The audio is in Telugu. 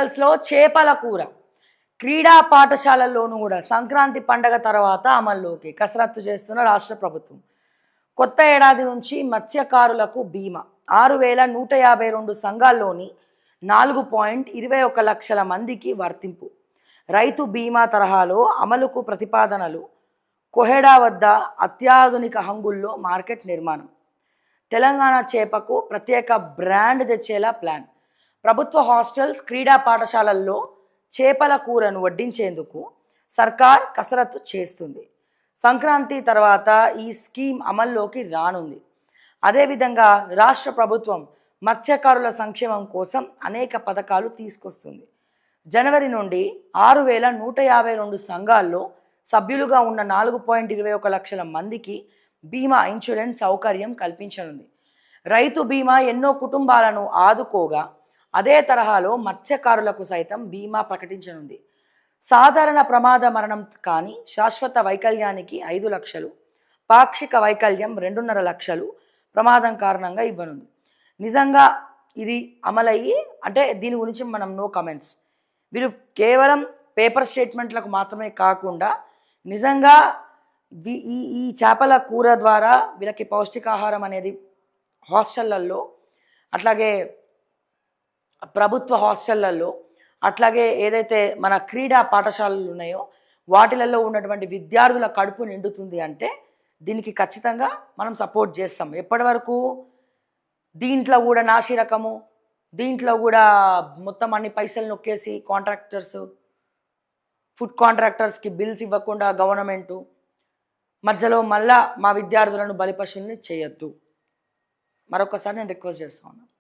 హాస్టల్స్లో చేపల కూర క్రీడా పాఠశాలల్లోనూ కూడా సంక్రాంతి పండగ తర్వాత అమల్లోకి కసరత్తు చేస్తున్న రాష్ట్ర ప్రభుత్వం. కొత్త ఏడాది నుంచి మత్స్యకారులకు బీమా 6,152 సంఘాల్లోని 4.21 లక్షల మందికి వర్తింపు. రైతు బీమా తరహాలో అమలుకు ప్రతిపాదనలు. కొహెడా వద్ద అత్యాధునిక హంగుల్లో మార్కెట్ నిర్మాణం. తెలంగాణ చేపకు ప్రత్యేక బ్రాండ్ తెచ్చేలా ప్లాన్. ప్రభుత్వ హాస్టల్స్, క్రీడా పాఠశాలల్లో చేపల కూరను వడ్డించేందుకు సర్కార్ కసరత్తు చేస్తుంది. సంక్రాంతి తర్వాత ఈ స్కీమ్ అమల్లోకి రానుంది. అదేవిధంగా రాష్ట్ర ప్రభుత్వం మత్స్యకారుల సంక్షేమం కోసం అనేక పథకాలు తీసుకొస్తుంది. జనవరి నుండి 6,152 సంఘాల్లో సభ్యులుగా ఉన్న 4.21 లక్షల మందికి బీమా ఇన్సూరెన్స్ సౌకర్యం కల్పించనుంది. రైతు బీమా ఎన్నో కుటుంబాలను ఆదుకోగా అదే తరహాలో మత్స్యకారులకు సైతం బీమా ప్రకటించనుంది. సాధారణ ప్రమాద మరణం కానీ శాశ్వత వైకల్యానికి 5 లక్షలు, పాక్షిక వైకల్యం 2.5 లక్షలు ప్రమాదం కారణంగా ఇవ్వనుంది. నిజంగా ఇది అమలయ్యి అంటే దీని గురించి మనం నో కమెంట్స్. వీరు కేవలం పేపర్ స్టేట్మెంట్లకు మాత్రమే కాకుండా నిజంగా ఈ చేపల కూర ద్వారా వీళ్ళకి పౌష్టికాహారం అనేది హాస్టళ్లలో, అట్లాగే ప్రభుత్వ హాస్టళ్లలో, అట్లాగే ఏదైతే మన క్రీడా పాఠశాలలు ఉన్నాయో వాటిలలో ఉన్నటువంటి విద్యార్థుల కడుపు నిండుతుంది అంటే దీనికి ఖచ్చితంగా మనం సపోర్ట్ చేస్తాం. ఎప్పటి వరకు దీంట్లో కూడా నాసి రకము, దీంట్లో కూడా మొత్తం అన్ని పైసలు నొక్కేసి కాంట్రాక్టర్స్, ఫుడ్ కాంట్రాక్టర్స్కి బిల్స్ ఇవ్వకుండా గవర్నమెంటు మధ్యలో మళ్ళా మా విద్యార్థులను బలిపశుల్ని చేయొద్దు. మరొకసారి నేను రిక్వెస్ట్ చేస్తా ఉన్నాను.